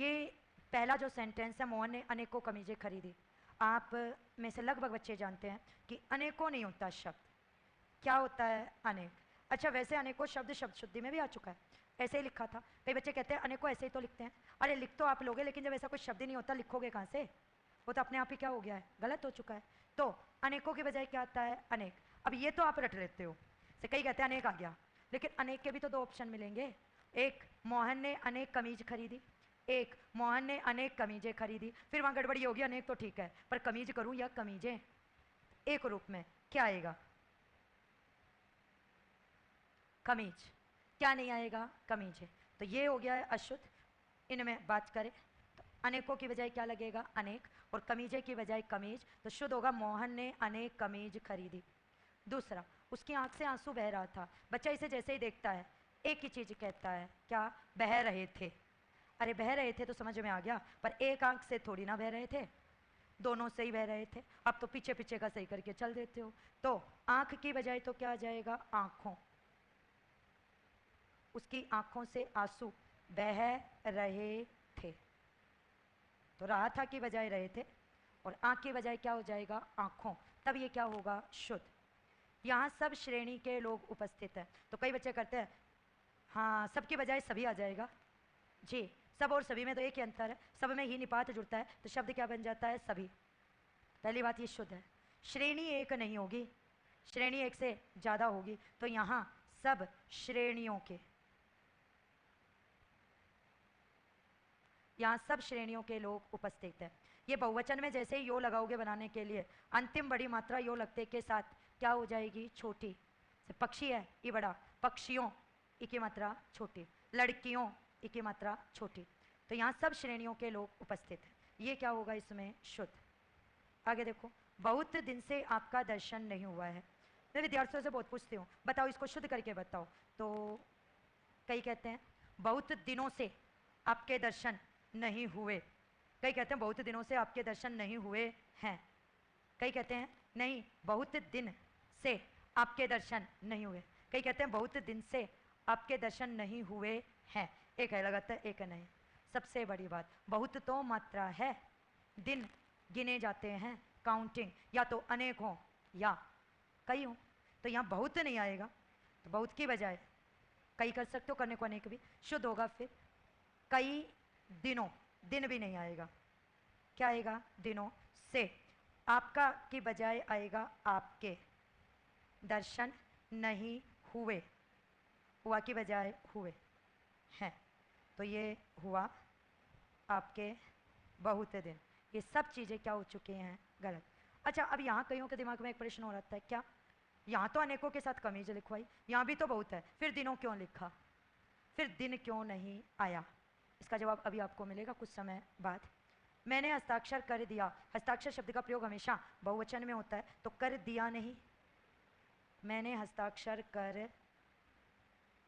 ये पहला जो सेंटेंस है, मोहन ने अनेकों कमीजें खरीदी, आप में से लगभग बच्चे जानते हैं कि अनेकों नहीं होता शब्द, क्या होता है? अनेक। अच्छा, वैसे अनेकों शब्द शब्द शुद्धि में भी आ चुका है, ऐसे ही लिखा था। कई बच्चे कहते हैं अनेकों ऐसे ही तो लिखते हैं। अरे लिख तो आप लोगे, लेकिन जब ऐसा कोई शब्द ही नहीं होता लिखोगे कहाँ से? वो तो अपने आप ही क्या हो गया है, गलत हो चुका है। तो अनेकों की बजाय क्या आता है? अनेक। अब ये तो आप रट लेते हो, से कई कहते हैं अनेक आ गया, लेकिन अनेक के भी तो दो ऑप्शन मिलेंगे। एक, मोहन ने अनेक कमीज खरीदी, एक, मोहन ने अनेक कमीजें खरीदी। फिर वहां गड़बड़ी होगी, अनेक तो ठीक है, पर कमीज करूं या कमीजें? एक रूप में क्या आएगा? कमीज। क्या नहीं आएगा? कमीज है। तो ये हो गया है अशुद्ध। इनमें बात करें तो अनेकों की बजाय क्या लगेगा? अनेक। और कमीजे की बजाय कमीज, तो शुद्ध होगा मोहन ने अनेक कमीज खरीदी। दूसरा, उसकी आंख से आंसू बह रहा था। बच्चा इसे जैसे ही देखता है एक ही चीज कहता है, क्या? बह रहे थे। अरे बह रहे थे तो समझ में आ गया, पर एक आंख से थोड़ी ना बह रहे थे, दोनों से ही बह रहे थे। अब तो पीछे पीछे का सही करके चल देते हो। तो आंख की बजाय तो क्या आ जाएगा? आंखों। उसकी आंखों से आंसू बह रहे थे, तो रहा था की बजाय रहे थे, और आंख की बजाय क्या हो जाएगा? आंखों। तब ये क्या होगा? शुद्ध। यहाँ सब श्रेणी के लोग उपस्थित हैं। तो कई बच्चे करते हैं हाँ सबकी बजाय सभी आ जाएगा जी। सब और सभी में तो एक ही अंतर है, सब में ही निपात जुड़ता है, तो शब्द क्या बन जाता है? सभी। पहली बात ये शुद्ध है। श्रेणी एक नहीं होगी, श्रेणी एक से ज्यादा होगी। तो यहां सब श्रेणियों के, यहां सब श्रेणियों के लोग उपस्थित हैं। ये बहुवचन में जैसे ही यो लगाओगे बनाने के लिए, अंतिम बड़ी मात्रा यो लगते के साथ क्या हो जाएगी? छोटी। से पक्षी है ये बड़ा, पक्षियों ई की मात्रा छोटी, लड़कियों ई की मात्रा छोटी। तो यहां सब श्रेणियों के लोग उपस्थित हैं। ये क्या होगा इसमें? शुद्ध। आगे देखो, बहुत दिन से आपका दर्शन नहीं हुआ है। मैं विद्यार्थियों से बहुत पूछती हूँ, बताओ इसको शुद्ध करके बताओ। तो कई कहते हैं बहुत दिनों से आपके दर्शन नहीं हुए, कई कहते हैं बहुत दिनों से आपके दर्शन नहीं हुए हैं, कई कहते हैं नहीं बहुत दिन से आपके दर्शन नहीं हुए, कई कहते हैं बहुत दिन से आपके दर्शन नहीं हुए हैं। एक है लगातार, एक है नहीं। सबसे बड़ी बात, बहुत तो मात्रा है, दिन गिने जाते हैं, काउंटिंग, या तो अनेक हो या कई हो। तो यहाँ बहुत नहीं आएगा, तो बहुत की बजाय कई कर सकते हो, करने को अनेक भी शुद्ध होगा। फिर कई दिनों, दिन भी नहीं आएगा, क्या आएगा? दिनों से। आपका की बजाय आएगा आपके, दर्शन नहीं हुए, हुआ की बजाय हुए हैं, तो ये हुआ आपके बहुत दिन। ये सब चीज़ें क्या हो चुकी हैं? गलत। अच्छा, अब यहाँ कईयों के दिमाग में एक प्रश्न हो रहा है, क्या यहाँ तो अनेकों के साथ कमीज लिखवाई, यहाँ भी तो बहुत है, फिर दिनों क्यों लिखा, फिर दिन क्यों नहीं आया? इसका जवाब अभी आपको मिलेगा कुछ समय बाद। मैंने हस्ताक्षर कर दिया, हस्ताक्षर शब्द का प्रयोग हमेशा बहुवचन में होता है, तो कर दिया नहीं, मैंने हस्ताक्षर कर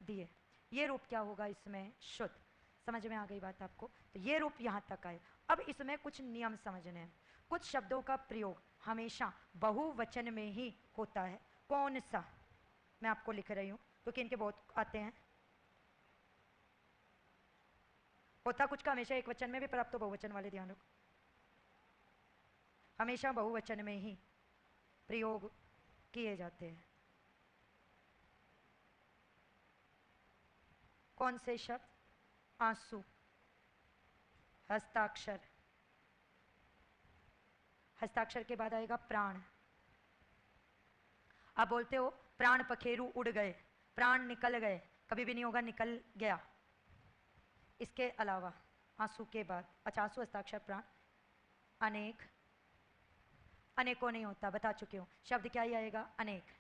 दिए। ये रूप क्या होगा इसमें? शुद्ध। समझ में आ गई बात आपको? तो ये रूप यहां तक आए। अब इसमें कुछ नियम समझने हैं। कुछ शब्दों का प्रयोग हमेशा बहुवचन में ही होता है। कौन सा? मैं आपको लिख रही हूं क्योंकि इनके बहुत आते हैं। होता कुछ का हमेशा एक वचन में भी, पर आप तो बहुवचन वाले ध्यान रखो। हमेशा बहुवचन में ही प्रयोग किए जाते हैं। कौन से शब्द? आंसू, हस्ताक्षर, हस्ताक्षर के बाद आएगा प्राण। आप बोलते हो प्राण पखेरु उड़ गए, प्राण निकल गए, कभी भी नहीं होगा निकल गया। इसके अलावा आंसू के बाद, अच्छा आंसू, हस्ताक्षर, प्राण, अनेक, अनेकों नहीं होता, बता चुके हो। शब्द क्या ही आएगा? अनेक।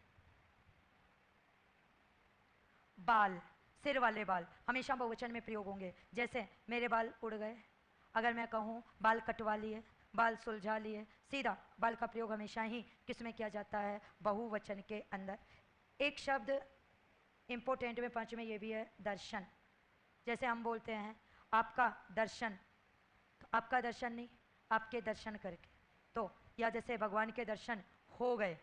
बाल, सिर वाले बाल हमेशा बहुवचन में प्रयोग होंगे। जैसे मेरे बाल उड़ गए, अगर मैं कहूँ बाल कटवा लिए, बाल सुलझा लिए, सीधा बाल का प्रयोग हमेशा ही किस में किया जाता है? बहुवचन के अंदर। एक शब्द इंपोर्टेंट में पांच में ये भी है, दर्शन। जैसे हम बोलते हैं आपका दर्शन, तो आपका दर्शन नहीं, आपके दर्शन करके। तो या जैसे भगवान के दर्शन हो गए,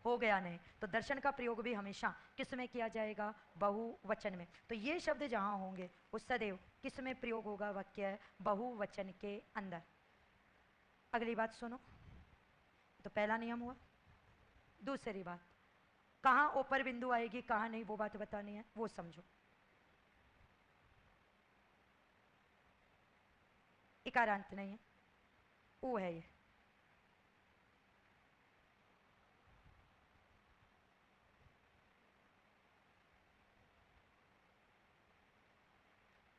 हो गया नहीं, तो दर्शन का प्रयोग भी हमेशा किस में किया जाएगा? बहुवचन में। तो ये शब्द जहां होंगे वो सदैव किस में प्रयोग होगा वाक्य? बहुवचन के अंदर। अगली बात सुनो, तो पहला नियम हुआ। दूसरी बात, कहाँ ऊपर बिंदु आएगी कहाँ नहीं, वो बात बतानी है, वो समझो। इकारांत नहीं है, ऊ है ये।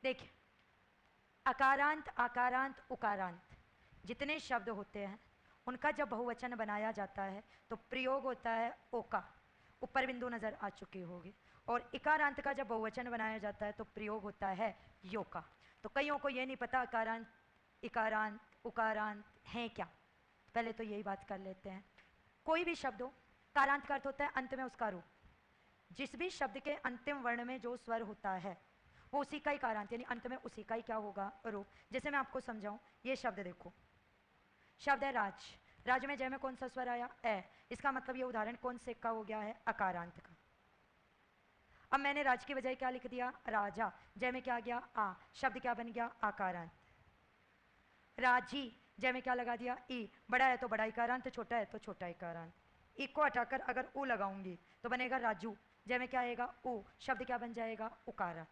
देखिए, अकारांत, आकारांत, उकारांत जितने शब्द होते हैं उनका जब बहुवचन बनाया जाता है तो प्रयोग होता है ओ का। ऊपर बिंदु नजर आ चुकी होगी। और इकारांत का जब बहुवचन बनाया जाता है तो प्रयोग होता है यो का। तो कईयों को ये नहीं पता अकारांत, इकारांत, उकारांत हैं क्या। पहले तो यही बात कर लेते हैं। कोई भी शब्द हो, कारांत का अर्थ होता है अंत में उसका रूप। जिस भी शब्द के अंतिम वर्ण में जो स्वर होता है वो उसी का ही कारांत, यानी अंत में उसी का ही क्या होगा? रूप। जैसे मैं आपको समझाऊं, ये शब्द देखो, शब्द है राज। राज में जय में कौन सा स्वर आया? ए। इसका मतलब ये उदाहरण कौन से का हो गया है? अकारांत का। अब मैंने राज की बजाय क्या लिख दिया? राजा। जय में क्या गया? आ। शब्द क्या बन गया? आकारांत। राजी, जय में क्या लगा दिया? ई। बड़ा है तो बड़ा इकारांत, छोटा है तो छोटा इकारांत। ई को हटाकर अगर ऊ लगाऊंगी तो बनेगा राजू। जय में क्या आएगा? ऊ। शब्द क्या बन जाएगा? उकारा।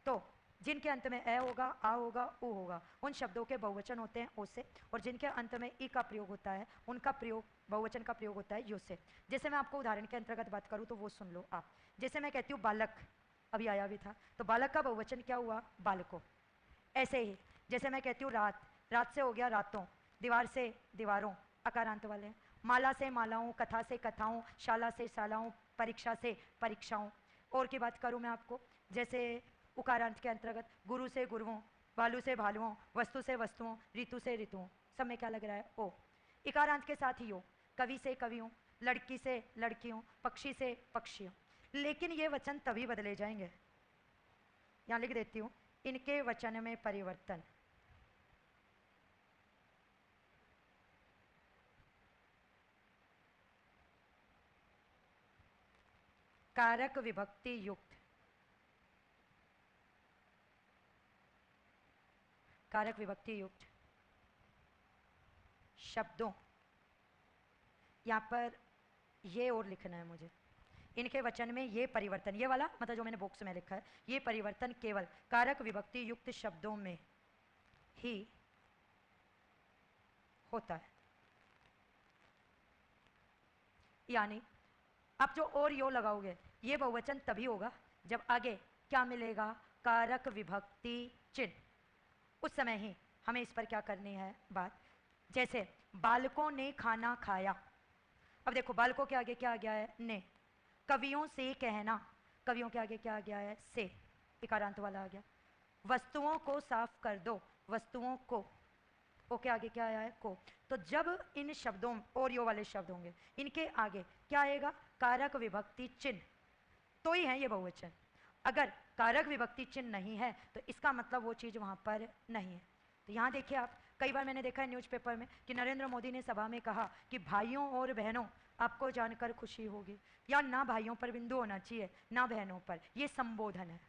तो जिनके अंत में ए होगा, आ होगा, ऊ होगा, उन शब्दों के बहुवचन होते हैं ओ से। और जिनके अंत में ई का प्रयोग होता है उनका प्रयोग, बहुवचन का प्रयोग होता है यू से। जैसे मैं आपको उदाहरण के अंतर्गत बात करूं तो वो सुन लो आप। जैसे मैं कहती हूँ बालक, अभी आया भी था, तो बालक का बहुवचन क्या हुआ? बालको। ऐसे ही जैसे मैं कहती हूँ रात, रात से हो गया रातों, दीवार से दीवारों, अकारांत वाले। माला से मालाओं, कथा से कथाओं, शाला से शालाओं, परीक्षा से परीक्षाओं। और की बात करूँ मैं आपको, जैसे उकारांत के अंतर्गत गुरु से गुरुओं, भालू से भालुओं, वस्तु से वस्तुओं, ऋतु से ऋतुओं, सब में क्या लग रहा है? ओ। इकारांत के साथ ही ओ, कवि से कवियों, लड़की से लड़कियों, पक्षी से पक्षियों। लेकिन ये वचन तभी बदले जाएंगे, यहां लिख देती हूं, इनके वचन में परिवर्तन। कारक विभक्ति युक्त, कारक विभक्ति युक्त शब्दों, यहां पर ये और लिखना है मुझे, इनके वचन में ये परिवर्तन, ये वाला मतलब जो मैंने बॉक्स में लिखा है, ये परिवर्तन केवल कारक विभक्ति युक्त शब्दों में ही होता है। यानी आप जो और यो लगाओगे ये बहुवचन तभी होगा जब आगे क्या मिलेगा? कारक विभक्ति चिन्ह। उस समय ही हमें इस पर क्या करनी है बात। जैसे बालकों ने खाना खाया, अब देखो बालकों के आगे क्या आ गया है? ने। कवियों से कहना, कवियों के आगे क्या आ गया है? से, इकारांत वाला आ गया। वस्तुओं को साफ कर दो, वस्तुओं को, ओ के आगे क्या आया है? को। तो जब इन शब्दों और यो वाले शब्द होंगे इनके आगे क्या आएगा? कारक विभक्ति चिन्ह, तो ही है ये बहुवचन। अगर कारक विभक्ति चिन्ह नहीं है तो इसका मतलब वो चीज वहां पर नहीं है। तो यहाँ देखिए आप, कई बार मैंने देखा है न्यूज़पेपर में कि नरेंद्र मोदी ने सभा में कहा कि भाइयों और बहनों आपको जानकर खुशी होगी, या ना भाइयों पर बिंदु होना चाहिए ना बहनों पर, ये संबोधन है।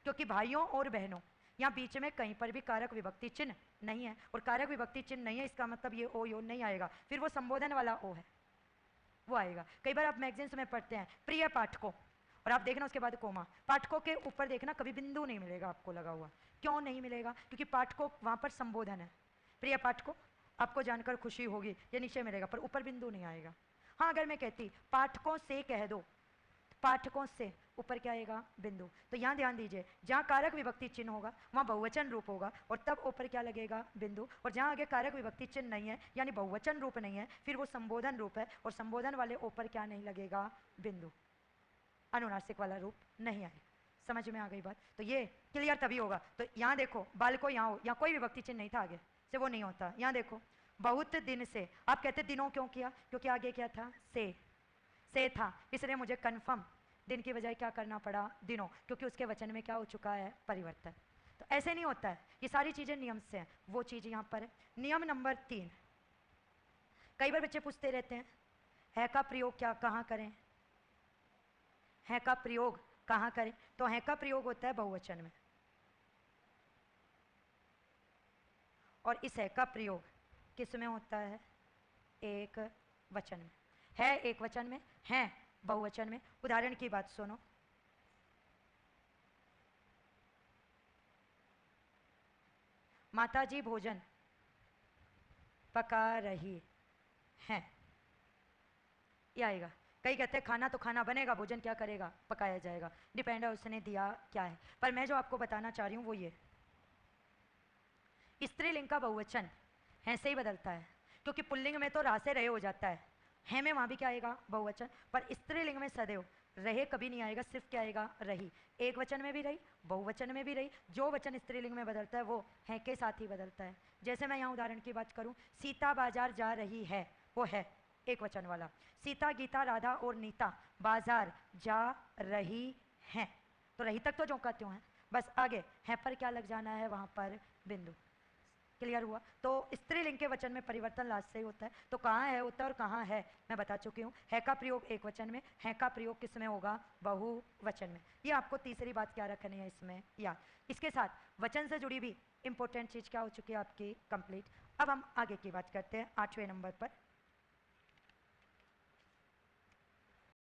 क्योंकि भाइयों और बहनों, यहाँ बीच में कहीं पर भी कारक विभक्ति चिन्ह नहीं है, और कारक विभक्ति चिन्ह नहीं है इसका मतलब ये ओ यो नहीं आएगा, फिर वो संबोधन वाला ओ है, वो आएगा। कई बार आप मैगजीन्स में पढ़ते हैं प्रिय पाठकों, और आप देखना उसके बाद कोमा, पाठकों के ऊपर देखना कभी बिंदु नहीं मिलेगा आपको लगा हुआ। क्यों नहीं मिलेगा? क्योंकि पाठकों वहां पर संबोधन है। प्रिय पाठकों आपको जानकर खुशी होगी, ये नीचे मिलेगा पर ऊपर बिंदु नहीं आएगा। हाँ, अगर मैं कहती पाठकों से कह दो, पाठकों से ऊपर क्या आएगा? बिंदु। तो यहाँ ध्यान दीजिए, जहाँ कारक विभक्ति चिन्ह होगा वहाँ बहुवचन रूप होगा और तब ऊपर क्या लगेगा? बिंदु। और जहाँ आगे कारक विभक्ति चिन्ह नहीं है यानी बहुवचन रूप नहीं है, फिर वो संबोधन रूप है, और संबोधन वाले ऊपर क्या नहीं लगेगा? बिंदु। अनुनासिक वाला रूप नहीं आएगा। समझ में आ गई बात? तो ये क्लियर तभी होगा। तो यहाँ देखो बालको, यहाँ हो, यहाँ कोई विभक्ति चिन्ह नहीं था आगे से, वो नहीं होता। यहाँ देखो बहुत दिन से, आप कहते दिनों क्यों किया? क्योंकि आगे क्या था? से था, इसलिए मुझे कन्फर्म दिन की बजाय क्या करना पड़ा? दिनों, क्योंकि उसके वचन में क्या हो चुका है? परिवर्तन। तो ऐसे नहीं होता है, ये सारी चीजें नियम से हैं, वो चीज यहाँ पर है। नियम नंबर 3, कई बार बच्चे पूछते रहते हैं है का प्रयोग क्या कहाँ करें, है का प्रयोग कहाँ करें? तो है का प्रयोग होता है बहुवचन में। और इस है का प्रयोग किस में होता है? एक वचन में। है एक वचन में, है बहुवचन में। उदाहरण की बात सुनो, माताजी भोजन पका रही हैं, ये आएगा। कई कहते हैं खाना तो खाना बनेगा, भोजन क्या करेगा? पकाया जाएगा। डिपेंड है उसने दिया क्या है। पर मैं जो आपको बताना चाह रही हूँ वो ये, स्त्रीलिंग का बहुवचन है से ही बदलता है, क्योंकि पुल्लिंग में तो रा से रहे हो जाता है, है में वहाँ भी क्या आएगा? बहुवचन। पर स्त्रीलिंग में सदैव रहे कभी नहीं आएगा, सिर्फ क्या आएगा? रही। एक वचन में भी रही, बहुवचन में भी रही। जो वचन स्त्रीलिंग में बदलता है वो है के साथ ही बदलता है। जैसे मैं यहाँ उदाहरण की बात करूँ, सीता बाजार जा रही है, वो है एक वचन वाला। सीता, गीता, राधा और नीता बाजार जा रही हैं, तो रही तक तो जोंका त्यों है, बस आगे है पर क्या लग जाना है? वहाँ पर बिंदु। क्लियर हुआ? तो स्त्रीलिंग के वचन में परिवर्तन लास्ट से ही होता है। तो कहाँ है होता है और कहाँ है मैं बता चुकी हूँ। है का प्रयोग एक वचन में, है का प्रयोग किस में होगा? बहुवचन में। ये आपको तीसरी बात क्या रखनी है इसमें याद। इसके साथ वचन से जुड़ी भी इंपॉर्टेंट चीज क्या हो चुकी है आपकी? कंप्लीट। अब हम आगे की बात करते हैं 8वें नंबर पर।